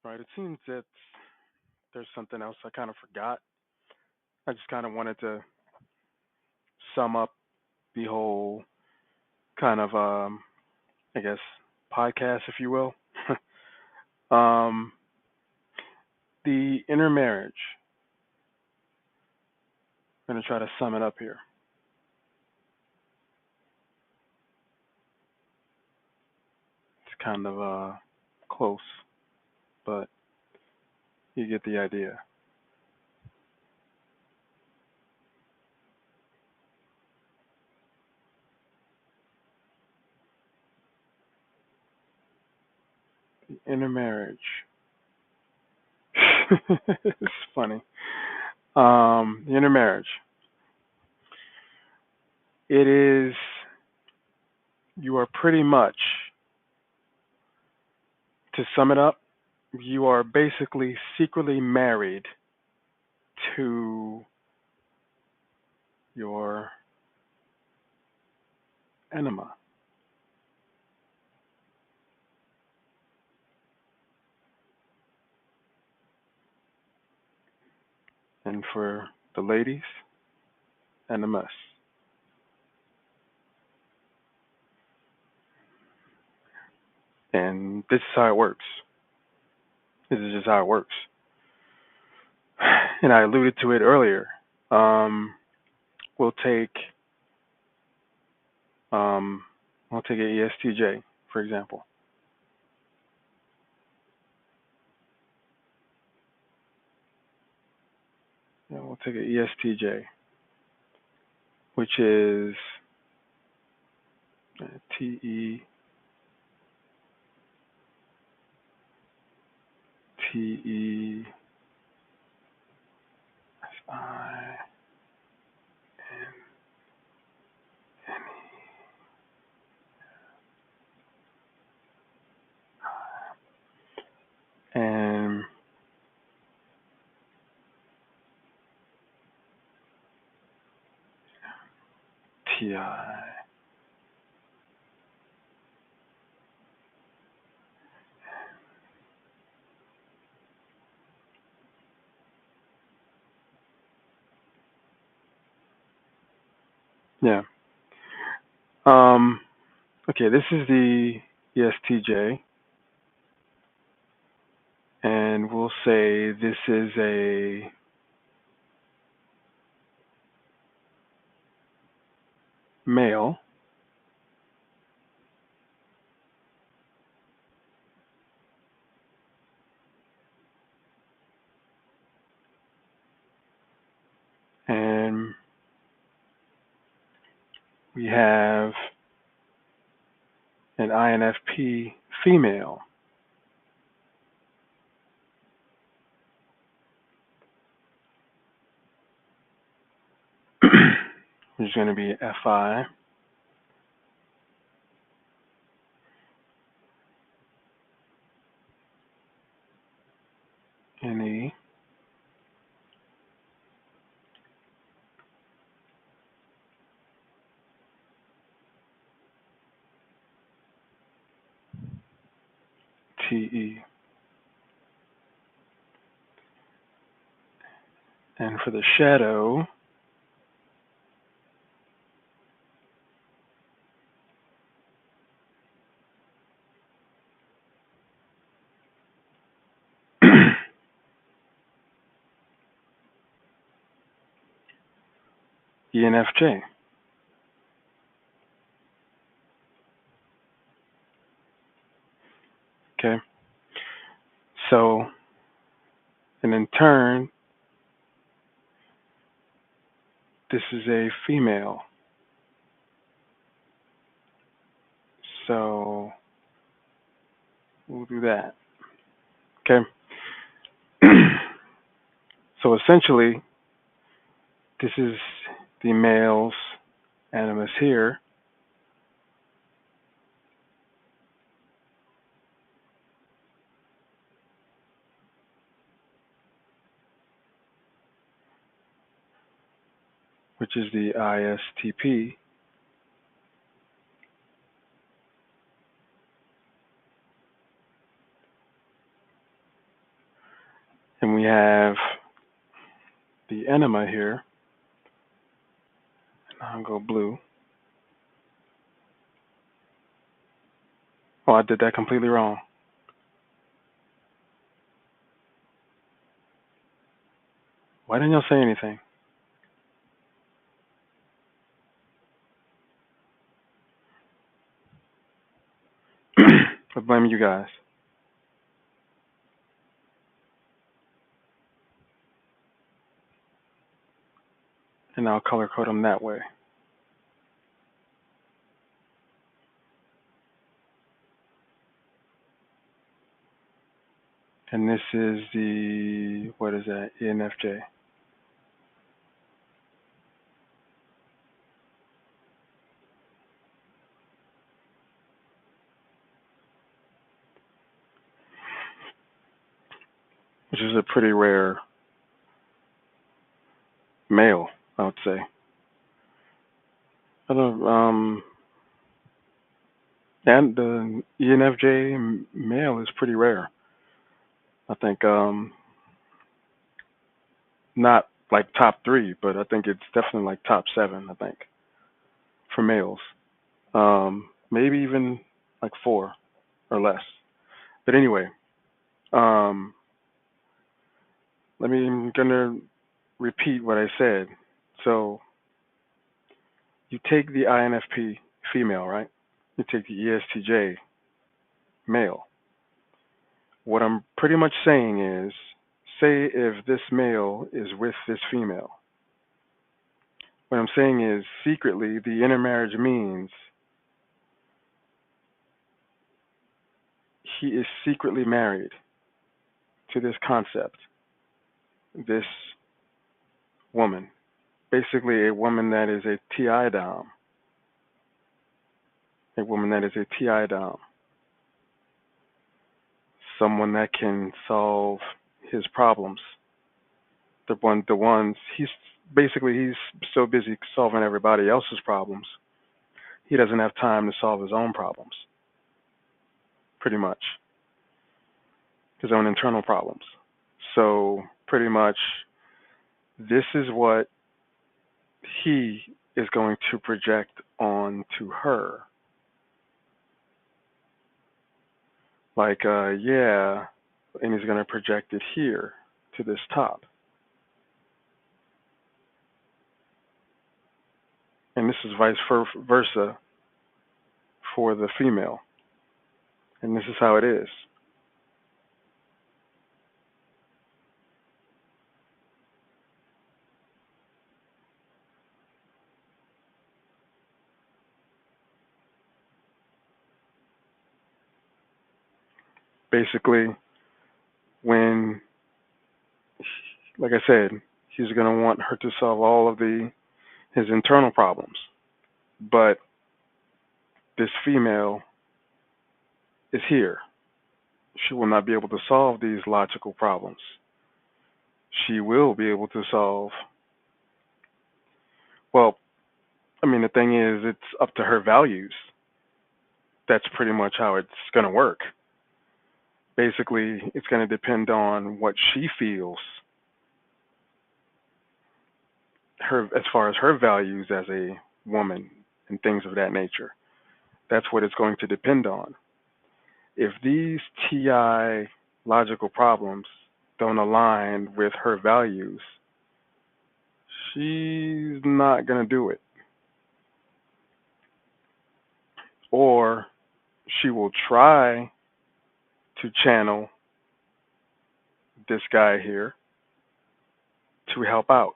Right. It seems that there's something else I kind of forgot. I just kind of wanted to sum up the whole kind of, I guess, podcast, if you will. um, the intermarriage. I'm going to try to sum it up here. It's kind of close, but you get the idea. The intermarriage. It's funny. The intermarriage. It is, you are pretty much, to sum it up, you are basically secretly married to your anima. And for the ladies, animus. And this is how it works. This is just how it works. And I alluded to it earlier. Um, we'll take um, we'll take an ESTJ, for example. Yeah, we'll take an ESTJ, which is TE TESI and TI. Yeah. Um, okay, this is the ESTJ, and we'll say this is a male, and we have an INFP female, which is going to be FI, NE, TE. And for the shadow, ENFJ. Okay. So, and in turn, this is a female. So, we'll do that. Okay. So essentially, this is the male's animus here. Which is the ISTP. And we have the anima here. And I'll go blue. Oh, I did that completely wrong. Why didn't y'all say anything? I blame you guys. And I'll color code them that way. And this is the, what is that, ENFJ. Which is a pretty rare male, I would say. And the ENFJ male is pretty rare. I think not like top 3, but I think it's definitely like top 7. I think for males, maybe even like 4 or less. But anyway, um, I'm gonna repeat what I said. So you take the INFP female, right? You take the ESTJ male. What I'm pretty much saying is, say if this male is with this female, what I'm saying is secretly the intermarriage means he is secretly married to this concept, this woman. Basically a woman that is a TI dom. A woman that is a TI dom. Someone that can solve his problems. The ones he's so busy solving everybody else's problems, he doesn't have time to solve his own problems. Pretty much. His own internal problems. So pretty much this is what he is going to project onto her. Like, yeah, and he's going to project it here to this top. And this is vice versa for the female. And this is how it is. Basically, when, like I said, he's going to want her to solve all of his internal problems. But this female is here. She will not be able to solve these logical problems. She will be able to solve, well, I mean, the thing is, it's up to her values. That's pretty much how it's going to work. Basically, it's going to depend on what she feels, her as far as her values as a woman and things of that nature. That's what it's going to depend on. If these TI logical problems don't align with her values, she's not going to do it. Or she will try to channel this guy here to help out.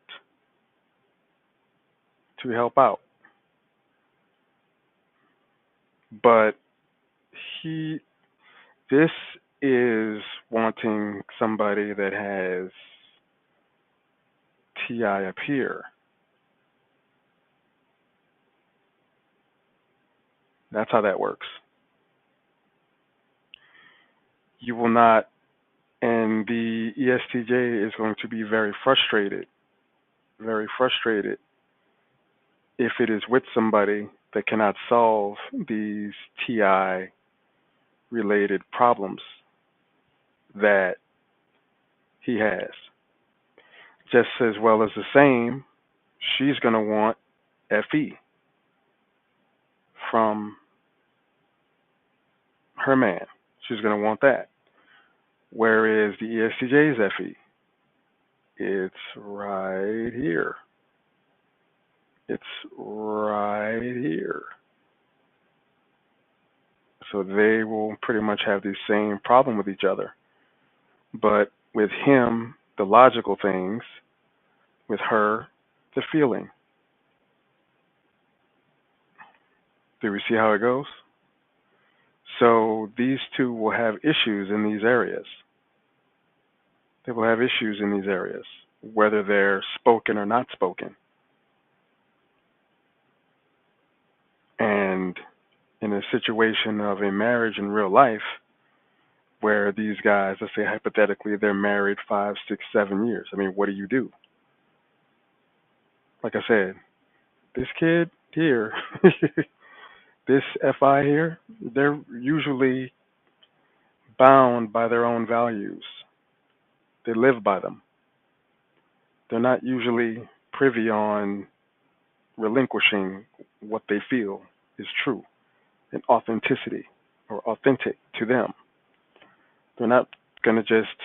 To help out. But this is wanting somebody that has TI up here. That's how that works. You will not, and the ESTJ is going to be very frustrated if it is with somebody that cannot solve these TI related problems that he has. Just as well as the same, she's going to want FE from her man. She's going to want that. Whereas the ESTJ's FE, it's right here. It's right here. So they will pretty much have the same problem with each other. But with him, the logical things, with her, the feeling. Do we see how it goes? So these two will have issues in these areas. They will have issues in these areas, whether they're spoken or not spoken. And in a situation of a marriage in real life, where these guys, let's say hypothetically, they're married 5, 6, 7 years. I mean, what do you do? Like I said, this kid here, this FI here, they're usually bound by their own values. They live by them. They're not usually privy on relinquishing what they feel is true and authenticity or authentic to them. They're not going to just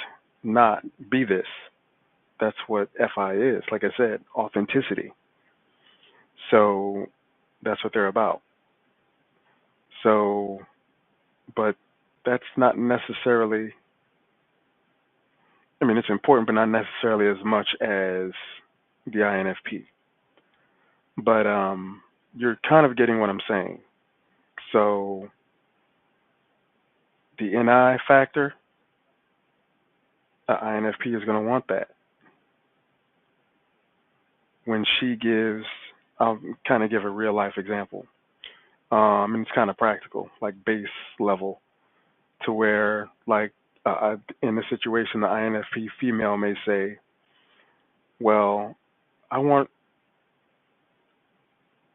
not be this. That's what FI is. Like I said, authenticity. So that's what they're about. So, but that's not necessarily, I mean, it's important, but not necessarily as much as the INFP. But you're kind of getting what I'm saying. So the NI factor, the INFP is going to want that. When she gives, I'll kind of give a real life example. And it's kind of practical, like base level, to where, like, in a situation, the INFP female may say, well, I want,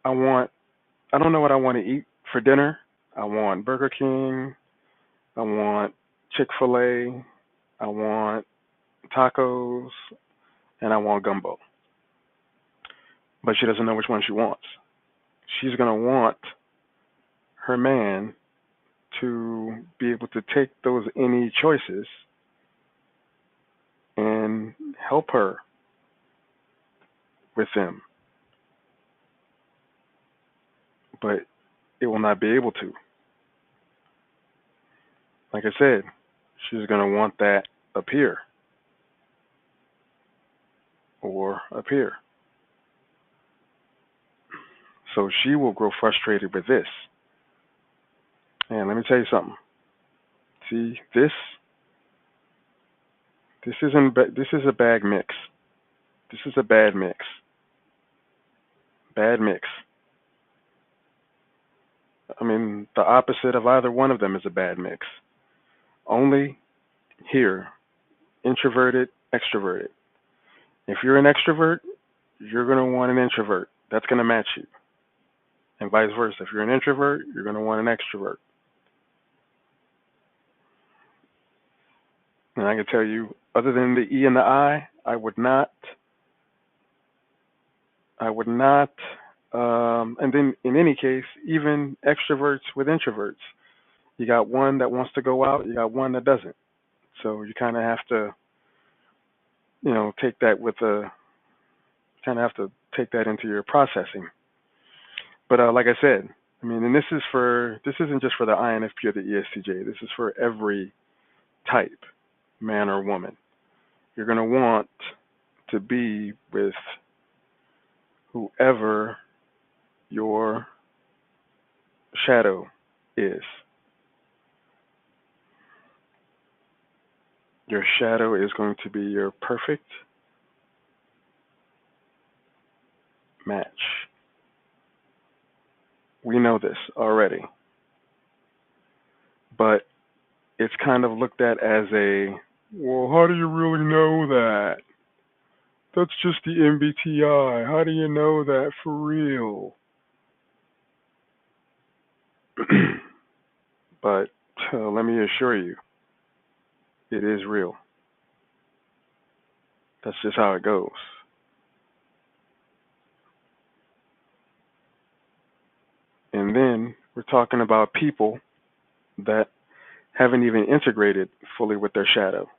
I don't know what I want to eat for dinner. I want Burger King. I want Chick-fil-A. I want tacos. And I want gumbo. But she doesn't know which one she wants. She's going to want her man to be able to take those any choices and help her with them. But it will not be able to. Like I said, she's going to want that up here or up here. So she will grow frustrated with this. And let me tell you something. See, this is a bad mix. This is a bad mix. Bad mix. I mean, the opposite of either one of them is a bad mix. Only here, introverted, extroverted. If you're an extrovert, you're going to want an introvert. That's going to match you. And vice versa. If you're an introvert, you're going to want an extrovert. And I can tell you, other than the E and the I would not, and then in any case, even extroverts with introverts, you got one that wants to go out, you got one that doesn't. So you kind of have to, take that take that into your processing. But like I said, I mean, and this isn't just for the INFP or the ESTJ. This is for every type, man or woman. You're going to want to be with whoever your shadow is. Your shadow is going to be your perfect match. We know this already. But it's kind of looked at as well, how do you really know that? That's just the MBTI. How do you know that for real? But let me assure you, it is real. That's just how it goes. And then we're talking about people that haven't even integrated fully with their shadow.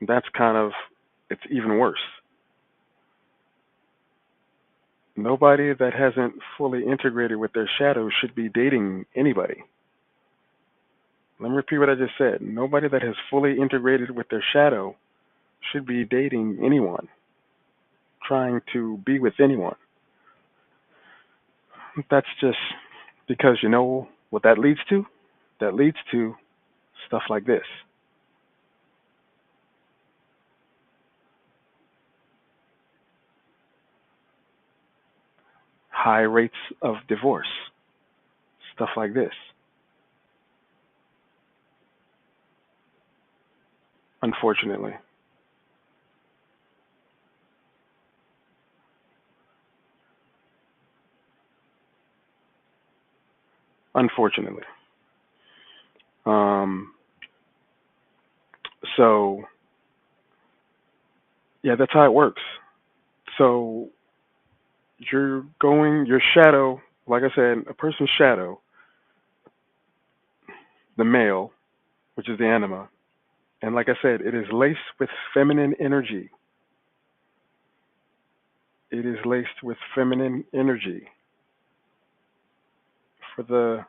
That's kind of, it's even worse. Nobody that hasn't fully integrated with their shadow should be dating anybody. Let me repeat what I just said. Nobody that has fully integrated with their shadow should be dating anyone, trying to be with anyone. That's just because you know what that leads to? That leads to stuff like this: high rates of divorce, stuff like this. Unfortunately. Unfortunately. Um, so, yeah, that's how it works. So, your shadow, like I said, a person's shadow, the male, which is the anima, and like I said, it is laced with feminine energy. It is laced with feminine energy. For the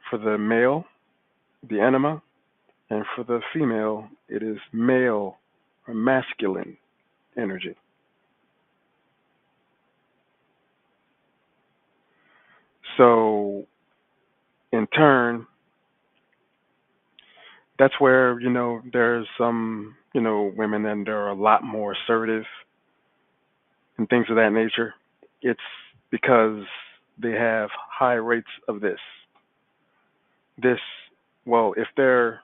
for the male, the anima, and for the female, it is male or masculine energy. So, in turn, that's where, there's some, women and they're a lot more assertive and things of that nature. It's because they have high rates of this. This, well, if their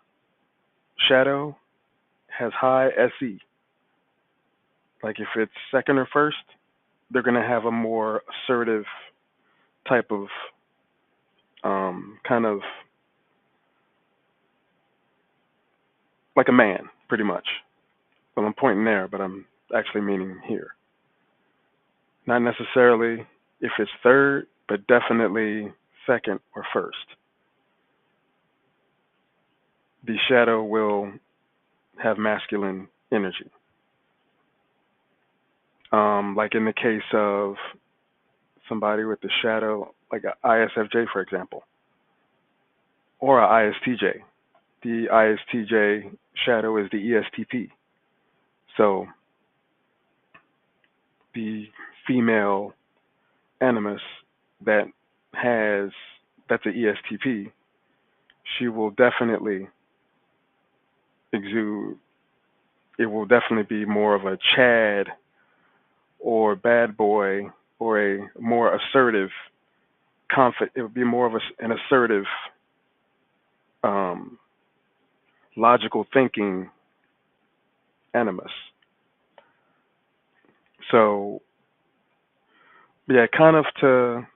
shadow has high SE, like if it's second or first, they're going to have a more assertive type of kind of like a man, pretty much. Well, I'm pointing there, but I'm actually meaning here. Not necessarily if it's third, but definitely second or first. The shadow will have masculine energy. Like in the case of somebody with the shadow, like a ISFJ, for example, or a ISTJ. The ISTJ shadow is the ESTP. So the female animus that has that's an ESTP, she will definitely exude. It will definitely be more of a Chad or bad boy or a more assertive, confident. It would be more of an assertive, um, logical thinking animus. So yeah, kind of to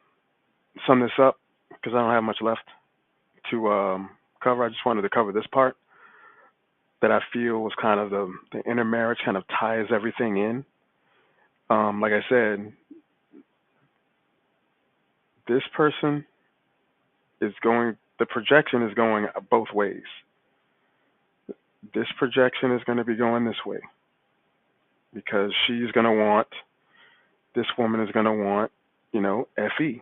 sum this up, because I don't have much left to cover. I just wanted to cover this part that I feel was kind of the intermarriage kind of ties everything in. Like I said, this person is going. The projection is going both ways. This projection is going to be going this way because she's going to want. This woman is going to want, FE,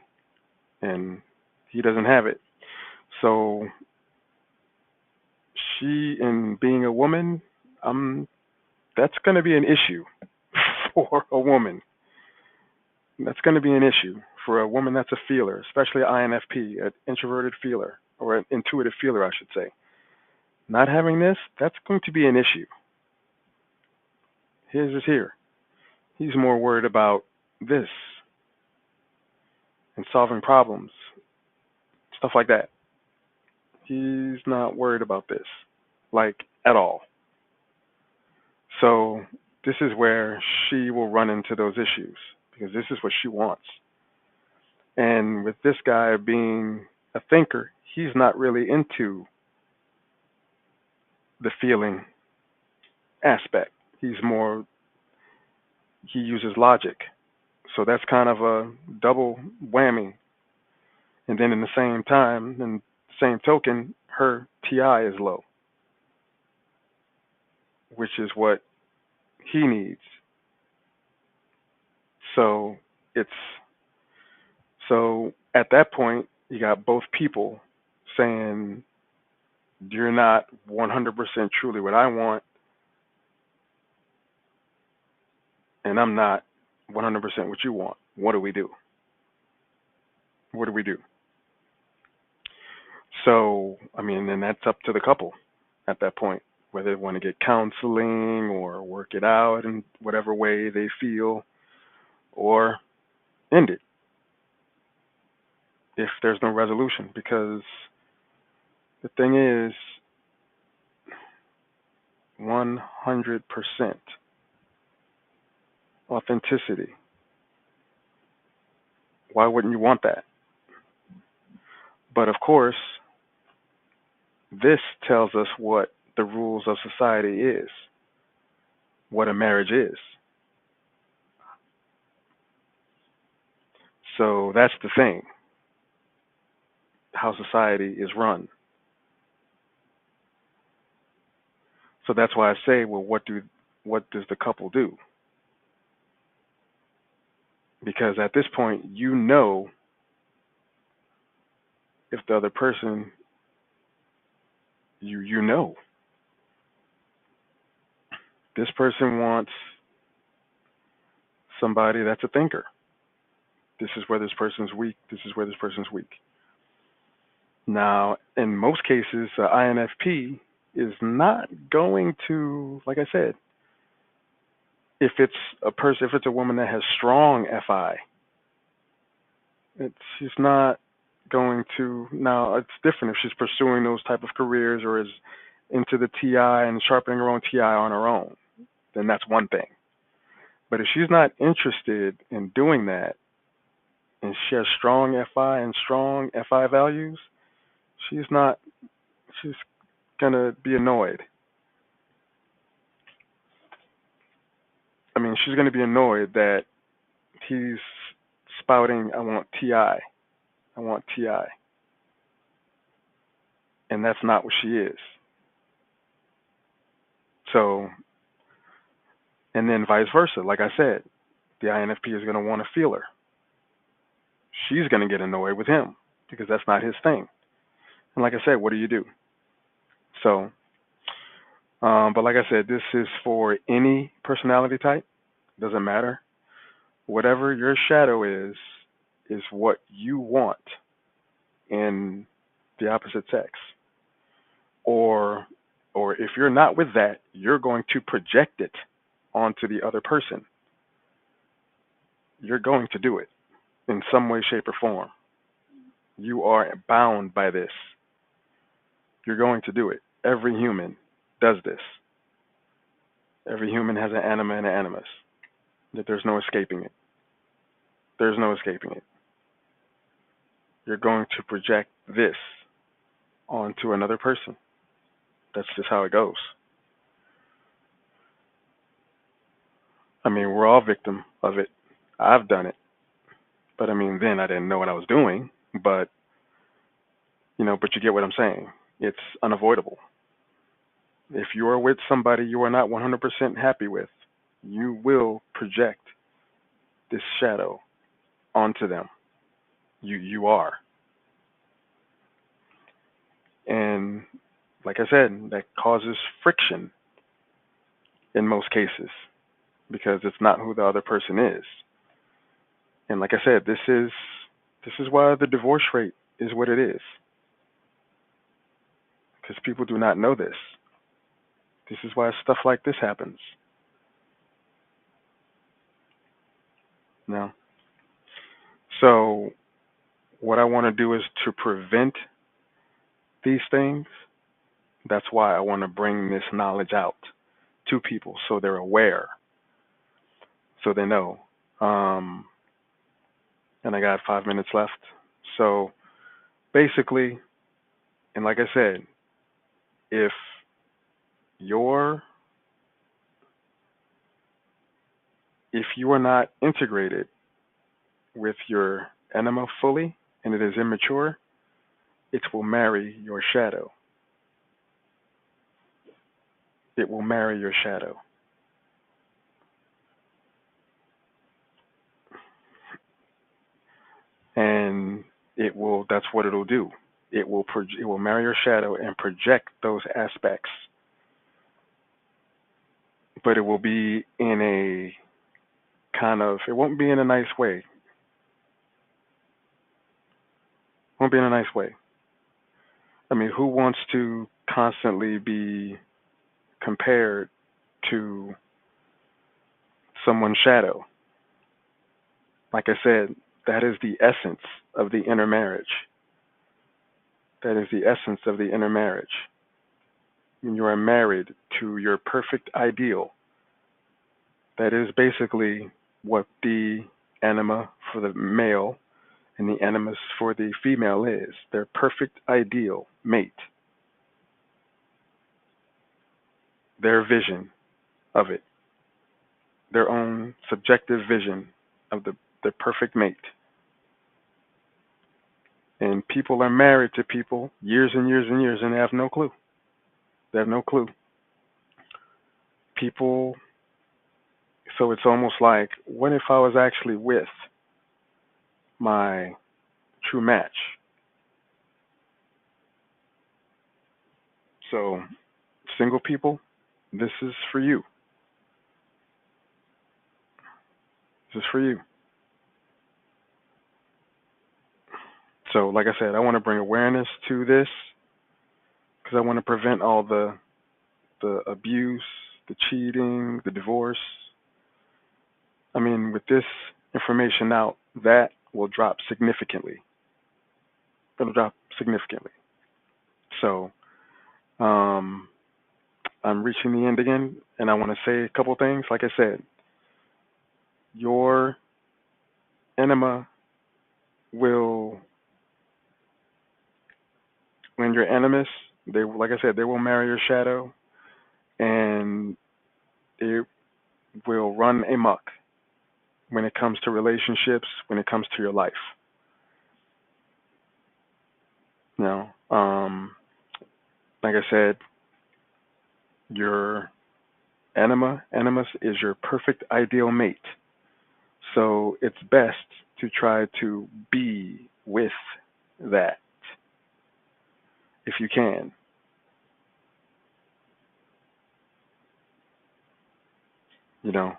and he doesn't have it. So she, in being a woman, that's going to be an issue for a woman. That's going to be an issue for a woman that's a feeler, especially an INFP, an introverted feeler, or an intuitive feeler, I should say. Not having this, that's going to be an issue. His is here. He's more worried about this and solving problems, stuff like that. He's not worried about this, like, at all. So this is where she will run into those issues because this is what she wants. And with this guy being a thinker, he's not really into the feeling aspect. He uses logic. So that's kind of a double whammy. And then in the same time, in the same token, her TI is low, which is what he needs. So it's so at that point you got both people saying you're not 100% truly what I want, and I'm not 100% what you want. What do we do? What do we do? So, I mean, and that's up to the couple at that point, whether they want to get counseling or work it out in whatever way they feel, or end it if there's no resolution. Because the thing is, 100% authenticity. Why wouldn't you want that? But of course, this tells us what the rules of society is, what a marriage is. So that's the thing, how society is run. So that's why I say, well, what does the couple do? Because at this point, you know if the other person, you know, this person wants somebody that's a thinker. This is where this person's weak. This is where this person's weak. Now, in most cases, INFP is not going to, like I said, if it's a woman that has strong FI, she's not going to. Now, it's different if she's pursuing those type of careers or is into the TI and sharpening her own TI on her own. Then that's one thing. But if she's not interested in doing that, and she has strong FI and strong FI values, she's not. She's gonna be annoyed. I mean, she's gonna be annoyed that he's spouting, "I want TI, I want TI," and that's not what she is. So, and then vice versa. Like I said, the INFP is gonna want to feel her. She's gonna get annoyed with him because that's not his thing. And like I said, what do you do? So, but like I said, this is for any personality type. Doesn't matter. Whatever your shadow is what you want in the opposite sex. Or if you're not with that, you're going to project it onto the other person. You're going to do it in some way, shape, or form. You are bound by this. You're going to do it. Every human does this. Every human has an anima and an animus. That there's no escaping it. There's no escaping it. You're going to project this onto another person. That's just how it goes. I mean, we're all victim of it. I've done it. But I mean, then I didn't know what I was doing. But, but you get what I'm saying. It's unavoidable. If you are with somebody you are not 100% happy with, you will project this shadow onto them. You are. And like I said, that causes friction in most cases because it's not who the other person is. And like I said, this is why the divorce rate is what it is. Because people do not know this. This is why stuff like this happens. No. So what I want to do is to prevent these things. That's why I want to bring this knowledge out to people so they're aware, so they know. And I got 5 minutes left. So basically, and like I said, if your if you are not integrated with your anima fully and it is immature, it will marry your shadow. It will marry your shadow. And that's what it'll do. It will marry your shadow and project those aspects, but it will be in a it won't be in a nice way. It won't be in a nice way. I mean, who wants to constantly be compared to someone's shadow? Like I said, that is the essence of the inner marriage. That is the essence of the inner marriage. When you are married to your perfect ideal, that is basically what the anima for the male and the animus for the female is. Their perfect ideal mate. Their vision of it. Their own subjective vision of the perfect mate. And people are married to people years and years and years and they have no clue. They have no clue. People, so it's almost like, what if I was actually with my true match? So, single people, this is for you. This is for you. So, like I said, I want to bring awareness to this because I want to prevent all the abuse, the cheating, the divorce. I mean, with this information out, that will drop significantly. It'll drop significantly. So, I'm reaching the end again, and I want to say a couple things. Like I said, your enema will, when you're animus, they, like I said, they will marry your shadow, and it will run amok when it comes to relationships, when it comes to your life. Now, like I said, your animus is your perfect ideal mate. So it's best to try to be with that if you can. You know,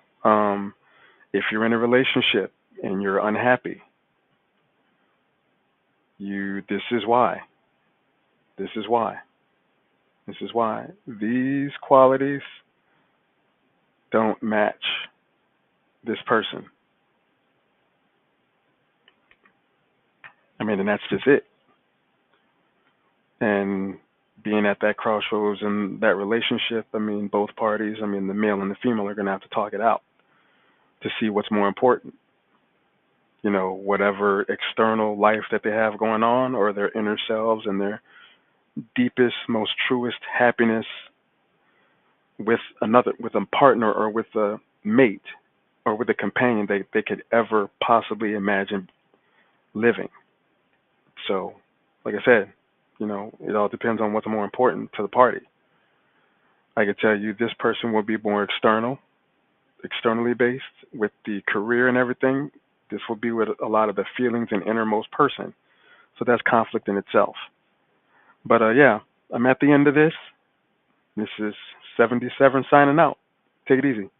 if you're in a relationship and you're unhappy, this is why. This is why. This is why. These qualities don't match this person. I mean, and that's just it. And being at that crossroads in that relationship, I mean, both parties, I mean, the male and the female are going to have to talk it out to see what's more important. You know, whatever external life that they have going on or their inner selves and their deepest, most truest happiness with a partner or with a mate or with a companion they could ever possibly imagine living. So, like I said, you know, it all depends on what's more important to the party. I could tell you this person will be more externally based with the career and everything. This will be with a lot of the feelings and innermost person. So that's conflict in itself. But yeah, I'm at the end of this. This is 77 signing out. Take it easy.